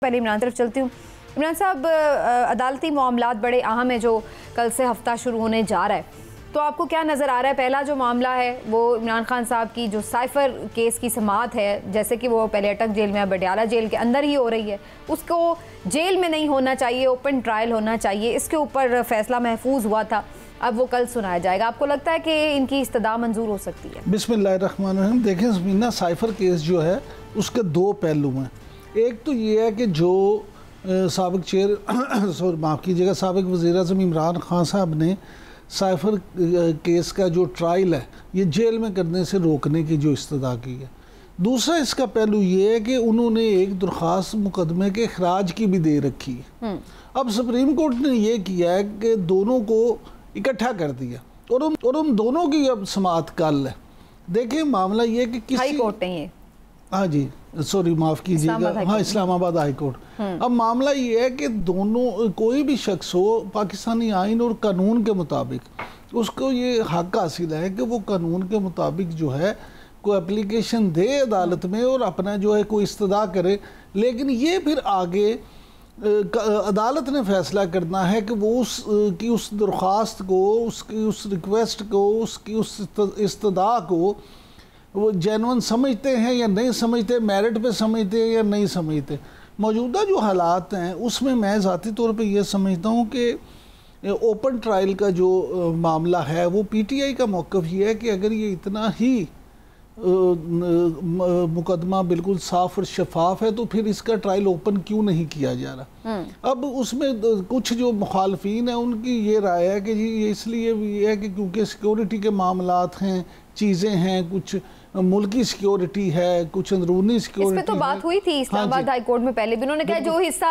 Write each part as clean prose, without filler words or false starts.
पहले इमरान तरफ चलती हूँ। इमरान साहब, अदालती मामलात बड़े अहम है जो कल से हफ्ता शुरू होने जा रहा है, तो आपको क्या नज़र आ रहा है? पहला जो मामला है वो इमरान खान साहब की जो साइफर केस की समाअत है, जैसे कि वो पहले अटक जेल में, बटियाला जेल के अंदर ही हो रही है, उसको जेल में नहीं होना चाहिए, ओपन ट्रायल होना चाहिए, इसके ऊपर फैसला महफूज हुआ था, अब वो कल सुनाया जाएगा। आपको लगता है कि इनकी इस्तदा मंजूर हो सकती है? बिस्मिल्लाहिर्रहमानिर्रहीम। देखें ज़मीना, साइफर केस जो है उसके दो पहलू हैं। एक तो ये है कि जो साबिक माफ़ कीजिएगा, साबिक वज़ीर-ए-आज़म इमरान खान साहब ने साइफर केस का जो ट्रायल है ये जेल में करने से रोकने की जो इस्तदा की है। दूसरा इसका पहलू ये है कि उन्होंने एक दरख्वास्त मुकदमे के खराज की भी दे रखी है। अब सुप्रीम कोर्ट ने ये किया है कि दोनों को इकट्ठा कर दिया और उन दोनों की अब समाअत कल है। देखिए मामला ये कि किसी हाई कोर्ट ने ये, हाँ जी, सॉरी माफ़ कीजिएगा, हाँ इस्लामाबाद हाई कोर्ट। अब मामला ये है कि दोनों, कोई भी शख्स हो, पाकिस्तानी आइन और कानून के मुताबिक उसको ये हक हासिल है कि वो कानून के मुताबिक जो है कोई एप्लीकेशन दे अदालत में और अपना जो है कोई इस्तदा करे, लेकिन ये फिर आगे अदालत ने फैसला करना है कि वो उस दरख्वास्त को, उसकी उस रिक्वेस्ट को, उसकी उस इस्तदा को वो जेन्युइन समझते हैं या नहीं समझते, मेरिट पे समझते हैं या नहीं समझते। मौजूदा जो हालात हैं उसमें मैं ज़ाती तौर पे ये समझता हूँ कि ओपन ट्रायल का जो मामला है वो पीटीआई का मौक़िफ़ ये है कि अगर ये इतना ही मुकदमा बिल्कुल साफ और शफाफ है तो फिर इसका ट्रायल ओपन क्यों नहीं किया जा रहा। अब उसमें कुछ जो मुखालफीन हैं उनकी ये राय है कि जी ये इसलिए भी है कि क्योंकि सिक्योरिटी के मामलात हैं, चीज़ें हैं, कुछ मुल्की सिक्योरिटी है, कुछ अंदरूनी सिक्योरिटी। इस पे तो बात हुई थी इस्लामाबाद हाई कोर्ट में पहले भी, उन्होंने कहा जो हिस्सा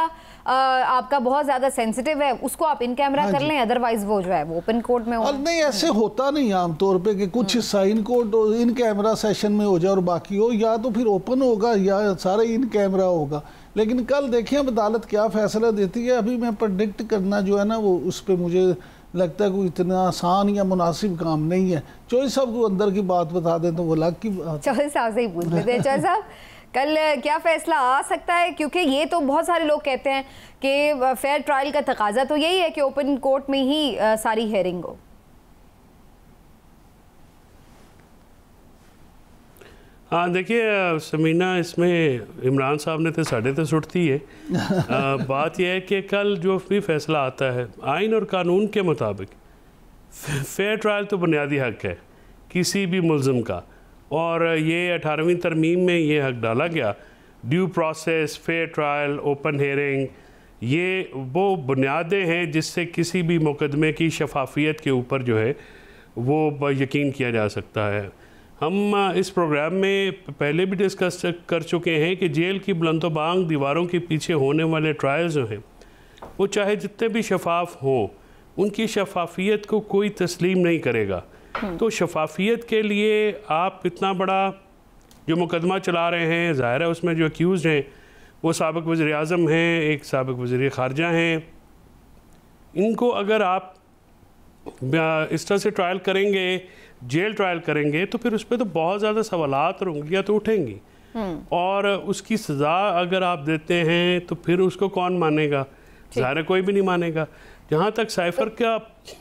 आपका बहुत ज़्यादा सेंसिटिव है उसको आप इन कैमरा कर लें, अदरवाइज वो जो है वो ओपन कोर्ट में हो। नहीं, ऐसे होता नहीं आमतौर पे कि कुछ हिस्सा in court in camera session में हो जाए और बाकी हो, या तो फिर ओपन होगा या सारा इन कैमरा होगा। लेकिन कल देखिए अब अदालत क्या फ़ैसला देती है। अभी मैं प्रेडिक्ट करना जो है ना वो उस पर मुझे लगता है कोई इतना आसान या मुनासिब काम नहीं है। चौधरी साहब को अंदर की बात बता दें तो वो अलग की बात। चौधरी साहब से ही पूछ लेते हैं। चौधरी साहब, कल क्या फैसला आ सकता है? क्योंकि ये तो बहुत सारे लोग कहते हैं कि फेयर ट्रायल का तकाजा तो यही है कि ओपन कोर्ट में ही सारी हेयरिंग हो। हाँ देखिए समीना, इसमें इमरान साहब ने तो साढ़े तो सुटती है। बात यह है कि कल जो भी फैसला आता है आइन और कानून के मुताबिक फेयर ट्रायल तो बुनियादी हक है किसी भी मुल्ज़िम का, और ये 18वीं तरमीम में ये हक डाला गया। Due process, fair trial, open hearing, ये वो बुनियादें हैं जिससे किसी भी मुकदमे की शफाफियत के ऊपर जो है वो यकीन किया जा सकता है। हम इस प्रोग्राम में पहले भी डिस्कस कर चुके हैं कि जेल की बुलंदोबांग दीवारों के पीछे होने वाले ट्रायल्स जो हैं वो चाहे जितने भी शफाफ हों, उनकी शफाफियत को कोई तस्लीम नहीं करेगा। तो शफाफियत के लिए आप इतना बड़ा जो मुकदमा चला रहे हैं, ज़ाहिर है उसमें जो एक्यूज़ हैं वो साबिक वज़ीर-ए-आज़म हैं, एक साबिक वज़ीर ख़ारजा हैं। इनको अगर आप इस तरह से ट्रायल करेंगे, जेल ट्रायल करेंगे, तो फिर उस पर तो बहुत ज़्यादा सवालात और उंगलियाँ तो उठेंगी, और उसकी सज़ा अगर आप देते हैं तो फिर उसको कौन मानेगा? ज़ाहिर कोई भी नहीं मानेगा। जहाँ तक साइफर का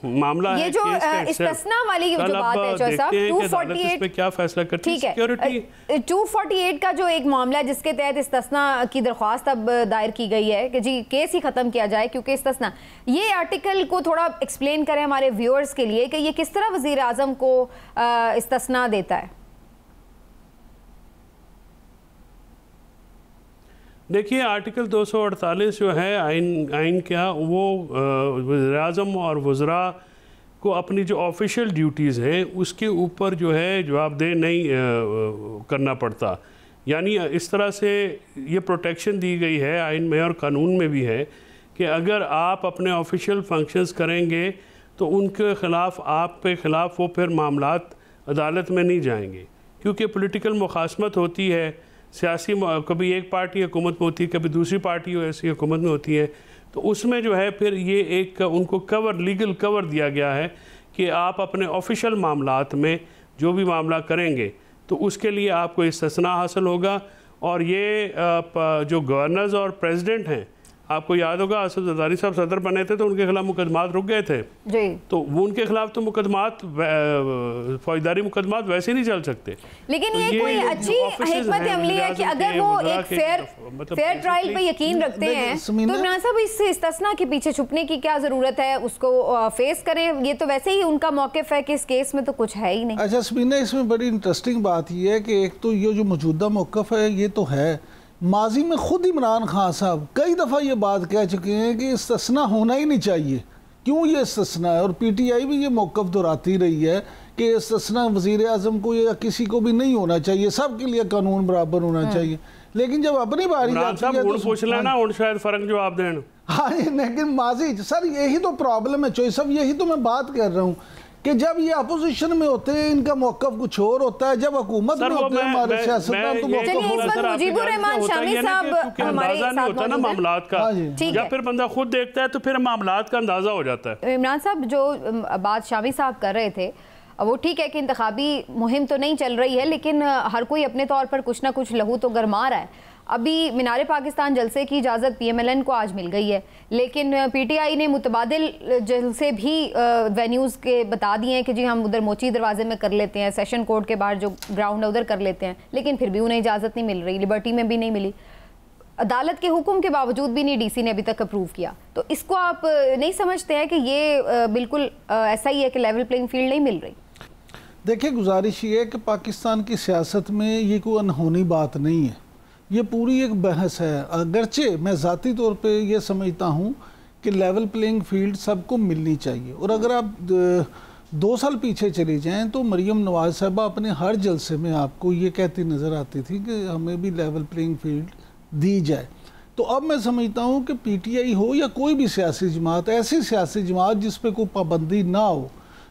मामला ये है, जो इस्तिस्ना वाली जो बात है जो साहब 248 पे क्या फैसला करती है सिक्योरिटी 248 का जो एक मामला है जिसके तहत इस्तिस्ना की दरख्वास्त अब दायर की गई है कि जी केस ही ख़त्म किया जाए क्योंकि इस्तिस्ना, ये आर्टिकल को थोड़ा एक्सप्लेन करें हमारे व्यूअर्स के लिए कि ये किस तरह वज़ीर आज़म को इस्तिस्ना देता है। देखिए आर्टिकल 248 जो है आइन का, वो वज़ीर-ए-आज़म और वज़रा को अपनी जो ऑफिशियल ड्यूटीज़ हैं उसके ऊपर जो है जवाबदेह नहीं करना पड़ता। यानी इस तरह से ये प्रोटेक्शन दी गई है आइन में और कानून में भी है कि अगर आप अपने ऑफिशियल फंक्शंस करेंगे तो उनके ख़िलाफ़, आप पे ख़िलाफ़ वो फिर मामलात अदालत में नहीं जाएंगे, क्योंकि पॉलिटिकल मुखासमत होती है, सियासी, कभी एक पार्टी हुकूमत में होती है, कभी दूसरी पार्टी ऐसी हुकूमत में होती है, तो उसमें जो है फिर ये एक उनको कवर, लीगल कवर दिया गया है कि आप अपने ऑफिशियल मामलात में जो भी मामला करेंगे तो उसके लिए आपको इस्तिस्ना हासिल होगा और ये जो गवर्नर्स और प्रेसिडेंट हैं, आपको याद होगा आसिफ जरदारी साहब सदर बने थे तो उनके खिलाफ मुकदमात रुक गए थे जी। तो वो उनके खिलाफ तो मुकदमात फौजदारी मुकदमात वैसे नहीं चल सकते। लेकिन तो ये कोई अच्छी हिकमत अमली है कि अगर वो एक फेयर ट्रायल पे यकीन रखते हैं तो इमरान साहब इस इस्तिस्ना के पीछे छुपने की क्या जरूरत है, उसको फेस करें। ये तो वैसे ही उनका मौक़िफ़ है कि इस केस में तो कुछ है ही नहीं। अच्छा समीना, इसमें बड़ी इंटरेस्टिंग बात ये है कि एक तो ये जो मौजूदा मौक़िफ़ है ये तो है, माजी में खुद इमरान खान साहब कई दफ़ा ये बात कह चुके हैं कि इस्तिस्ना होना ही नहीं चाहिए। क्यों ये इस्तिस्ना है? और पीटीआई भी ये मौक़िफ़ दोहराती रही है कि इस्तिस्ना वज़ीर आज़म को या किसी को भी नहीं होना चाहिए, सब के लिए कानून बराबर होना चाहिए। लेकिन जब अपनी बारी जाती है तो पूछ लेना उन शायद फ़र्क जवाब देना। हाँ, लेकिन माजी सर यही तो प्रॉब्लम है चोई साहब, यही तो मैं बात कर रहा हूँ कि जब ये अपोजिशन में होते हैं इनका मौक़िफ़ कुछ और होता है, जब हुकूमत में होते हैं हमारे सियासतदान तो मुजीबुर रहमान शामी साहब हमारे साथ होता है ना मामलात का, जब फिर बंदा खुद देखता है तो फिर मामलात का अंदाज़ा हो जाता है। इमरान साहब जो बात शामी साहब कर रहे थे वो ठीक है कि इंतखाबी मुहिम तो नहीं चल रही है, लेकिन हर कोई अपने तौर पर कुछ ना कुछ लहू तो गरमा रहा है। अभी मीनारे पाकिस्तान जलसे की इजाज़त PMLN को आज मिल गई है, लेकिन PTI ने मुतबादिल जलसे भी वेन्यूज़ के बता दिए हैं कि जी हम उधर मोची दरवाजे में कर लेते हैं, सेशन कोर्ट के बाहर जो ग्राउंड है उधर कर लेते हैं, लेकिन फिर भी उन्हें इजाज़त नहीं मिल रही। लिबर्टी में भी नहीं मिली, अदालत के हुक्म के बावजूद भी नहीं DC ने अभी तक अप्रूव किया। तो इसको आप नहीं समझते हैं कि ये बिल्कुल ऐसा ही है कि लेवल प्लेइंग फील्ड नहीं मिल रही? देखिए, गुजारिश ये है कि पाकिस्तान की सियासत में ये कोई अनहोनी बात नहीं है, ये पूरी एक बहस है। अगरचे मैं ज़ाती तौर पे ये समझता हूँ कि लेवल प्लेइंग फील्ड सबको मिलनी चाहिए। और अगर आप 2 साल पीछे चले जाएं तो मरियम नवाज साहबा अपने हर जलसे में आपको ये कहती नज़र आती थी कि हमें भी लेवल प्लेइंग फील्ड दी जाए। तो अब मैं समझता हूँ कि PTI हो या कोई भी सियासी जमात, ऐसी सियासी जमात जिस पर कोई पाबंदी ना हो,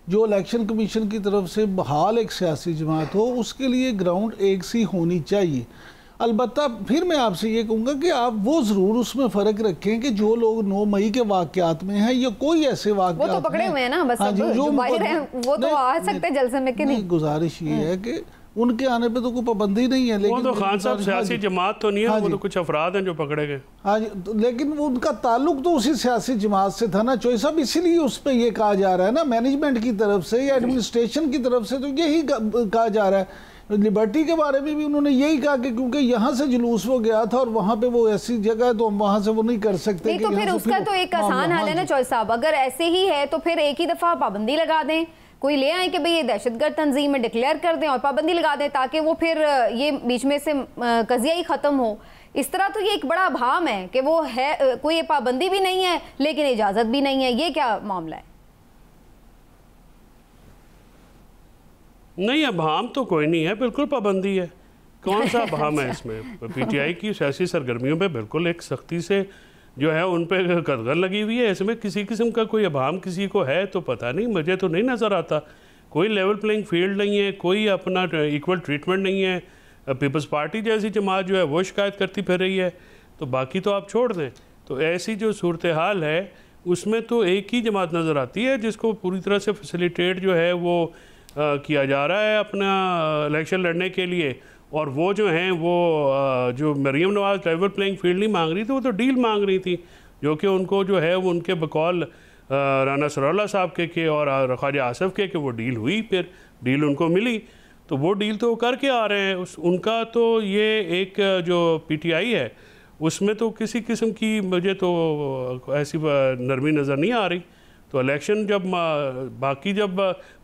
जो इलेक्शन कमीशन की तरफ से बहाल एक सियासी जमात हो, उसके लिए ग्राउंड एक सी होनी चाहिए। अलबत्ता फिर मैं आपसे ये कहूँगा कि आप वो ज़रूर उसमें फ़र्क रखें कि जो लोग 9 मई के वाक़यात में हैं या कोई ऐसे वाक़यात, वो तो पकड़े हुए हैं ना, बस जो बाहर हैं वो तो आ सकते हैं जलसे में कि नहीं। गुजारिश ये है कि उनके आने पे तो कोई पाबंदी नहीं है, लेकिन वो तो खान साहब सियासी जमात तो नहीं है, वो तो कुछ अफराद हैं जो पकड़े गए। हाँ जी, लेकिन वो उनका ताल्लुक तो उसी सियासी जमात से था ना चोई साहब, इसीलिए उस पर ये कहा जा रहा है ना मैनेजमेंट की तरफ से या एडमिनिस्ट्रेशन की तरफ से, तो यही कहा जा रहा है। लिबर्टी के बारे में भी उन्होंने यही कहा कि क्योंकि यहाँ से जुलूस वो गया था और वहाँ पे वो ऐसी जगह है तो हम वहाँ से वो नहीं कर सकते। नहीं तो फिर उसका तो एक आसान हल है ना चौधरी साहब, अगर ऐसे ही है तो फिर एक ही दफ़ा पाबंदी लगा दें, कोई ले आए कि भाई ये दहशतगर्द तंजीम में डिक्लेयर कर दें और पाबंदी लगा दें, ताकि वो फिर ये बीच में से कज़िया ही ख़त्म हो। इस तरह तो ये एक बड़ा भाम है कि वो है कोई पाबंदी भी नहीं है लेकिन इजाज़त भी नहीं है, ये क्या मामला है? नहीं, अभाम तो कोई नहीं है, बिल्कुल पाबंदी है। कौन सा अभाम है इसमें? PTI की सियासी सरगर्मियों पे बिल्कुल एक सख्ती से जो है उन पे कदगन लगी हुई है। इसमें किसी किस्म का कोई अभाम किसी को है तो पता नहीं, मुझे तो नहीं नज़र आता। कोई लेवल प्लेइंग फील्ड नहीं है, कोई अपना इक्वल ट्रीटमेंट नहीं है। पीपल्स पार्टी जैसी जमात जो है वो शिकायत करती फिर रही है, तो बाकी तो आप छोड़ दें। तो ऐसी जो सूरत हाल है उसमें तो एक ही जमात नज़र आती है जिसको पूरी तरह से फैसिलिटेट जो है वो किया जा रहा है अपना इलेक्शन लड़ने के लिए। और वो जो हैं वो जो मरीम नवाज़ लेवल प्लेइंग फील्ड नहीं मांग रही थी, वो तो डील मांग रही थी, जो कि उनको जो है वो उनके बकौल राना सरोल्ला साहब के और ख्वाजा आसिफ के वो डील हुई, फिर डील उनको मिली, तो वो डील तो करके आ रहे हैं। उनका तो ये एक जो PTI है उसमें तो किसी किस्म की मुझे तो ऐसी नरमी नज़र नहीं आ रही। तो इलेक्शन जब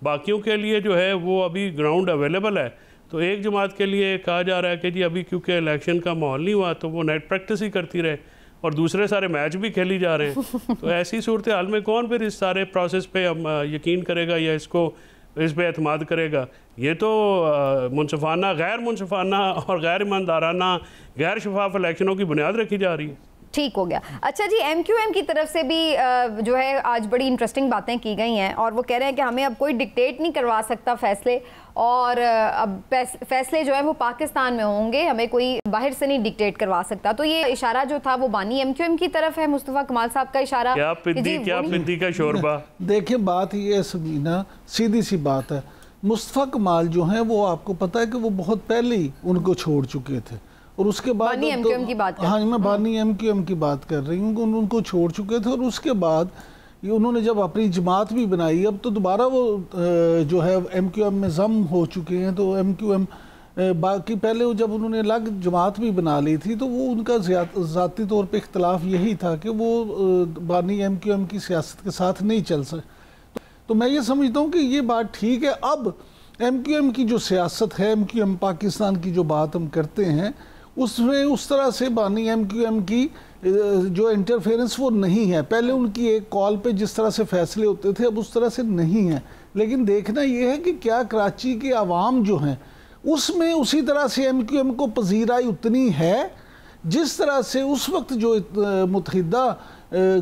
बाकियों के लिए जो है वो अभी ग्राउंड अवेलेबल है, तो एक जमात के लिए कहा जा रहा है कि जी अभी क्योंकि इलेक्शन का माहौल नहीं हुआ तो वो नेट प्रैक्टिस ही करती रहे और दूसरे सारे मैच भी खेली जा रहे हैं। तो ऐसी सूरत हाल में कौन फिर इस सारे प्रोसेस पे यकीन करेगा या इस पे एतमाद करेगा? ये तो मुनसिफाना, गैर मुनसिफाना और गैर ईमानदाराना, गैर शफाफ इलेक्शनों की बुनियाद रखी जा रही है। ठीक हो गया। अच्छा जी, MQM की तरफ से भी जो है आज बड़ी इंटरेस्टिंग बातें की गई हैं और वो कह रहे हैं कि हमें अब कोई डिक्टेट नहीं करवा सकता फैसले, और अब फैसले जो है वो पाकिस्तान में होंगे, हमें कोई बाहर से नहीं डिक्टेट करवा सकता। तो ये इशारा जो था वो बानी MQM की तरफ है, मुस्तफ़ा कमाल साहब का इशारा। क्या पिद्दी का शोरबा। देखिए बात ये है सबीना, सीधी सी बात है, मुस्तफ़ा कमाल जो हैं वो आपको पता है कि वो बहुत पहले ही उनको छोड़ चुके थे और उसके बाद बानी MQM की बात हाँ मैं बानी MQM की बात कर रही हूँ, उनको छोड़ चुके थे। और उसके बाद ये उन्होंने जब अपनी जमात भी बनाई, अब तो दोबारा वो जो है MQM में जम हो चुके हैं। तो MQM बाकी पहले वो जब उन्होंने अलग जमात भी बना ली थी तो वो उनका ज़ाती तौर पे इख्तलाफ यही था कि वो बानी MQM की सियासत के साथ नहीं चल सके। तो मैं ये समझता हूँ कि ये बात ठीक है। अब MQM की जो सियासत है, MQM पाकिस्तान की जो बात हम करते हैं, उसमें उस तरह से बानी MQM की जो इंटरफेरेंस वो नहीं है। पहले उनकी एक कॉल पे जिस तरह से फैसले होते थे अब उस तरह से नहीं है। लेकिन देखना ये है कि क्या कराची के आवाम जो हैं उसमें उसी तरह से MQM को पजीराई उतनी है जिस तरह से उस वक्त जो मुत्तहिदा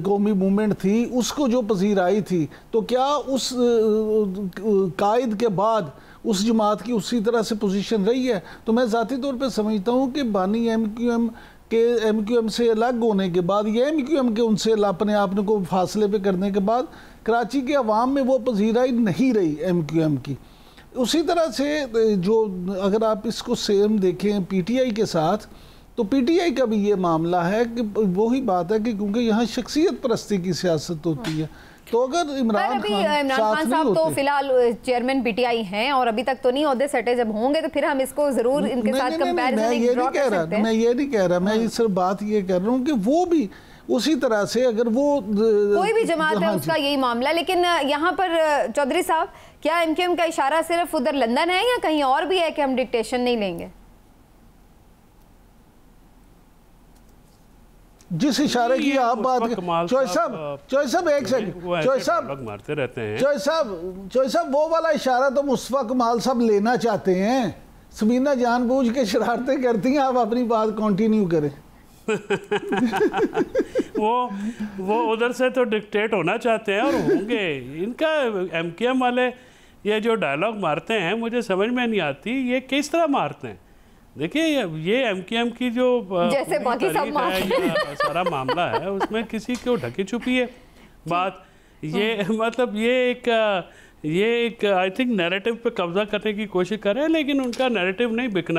कौमी मूवमेंट थी उसको जो पजीराई थी। तो क्या उस कायद के बाद उस जमात की उसी तरह से पोजीशन रही है? तो मैं ज़ाती तौर पे समझता हूँ कि बानी MQM से अलग होने के बाद, ये MQM के उनसे अपने आप को फासले पे करने के बाद कराची के अवाम में वो पजीराई नहीं रही MQM की। उसी तरह से जो अगर आप इसको सेम देखें PTI के साथ, तो PTI का भी ये मामला है कि वही बात है कि क्योंकि यहाँ शख्सियत परस्ती की सियासत होती है। तो अगर इमरान खान साहब तो फिलहाल चेयरमैन PTI हैं और अभी तक तो नहीं ओहदे सटे, जब होंगे तो फिर हम इसको जरूर इनके साथ कंपैरिजन मैं ये नहीं कह रहा, मैं सिर्फ बात ये कर रहा हूँ कि वो भी उसी तरह से अगर वो कोई भी जमात है उसका यही मामला। लेकिन यहाँ पर चौधरी साहब, क्या MQM का इशारा सिर्फ उधर लंदन है या कहीं और भी है कि हम डिक्टेशन नहीं लेंगे? जिस इशारे की आप बात, चौधरी साहब एक सेकंड, चौधरी साहब मारते रहते हैं, चौधरी साहब वो वाला इशारा तो मुस्तफा कमाल साहब लेना चाहते हैं। सबीना जानबूझ के शरारतें करती हैं, आप अपनी बात कंटिन्यू करें। वो उधर से तो डिक्टेट होना चाहते हैं और होंगे। इनका MQM वाले ये जो डायलॉग मारते हैं मुझे समझ में नहीं आती ये किस तरह मारते हैं। देखिए ये MQM की जो जैसे बाकी सब सारा मामला है उसमें किसी को ढकी छुपी है बात। ये मतलब ये एक आई थिंक नैरेटिव पे कब्जा करने की कोशिश कर रहे हैं, लेकिन उनका नैरेटिव नहीं बिकना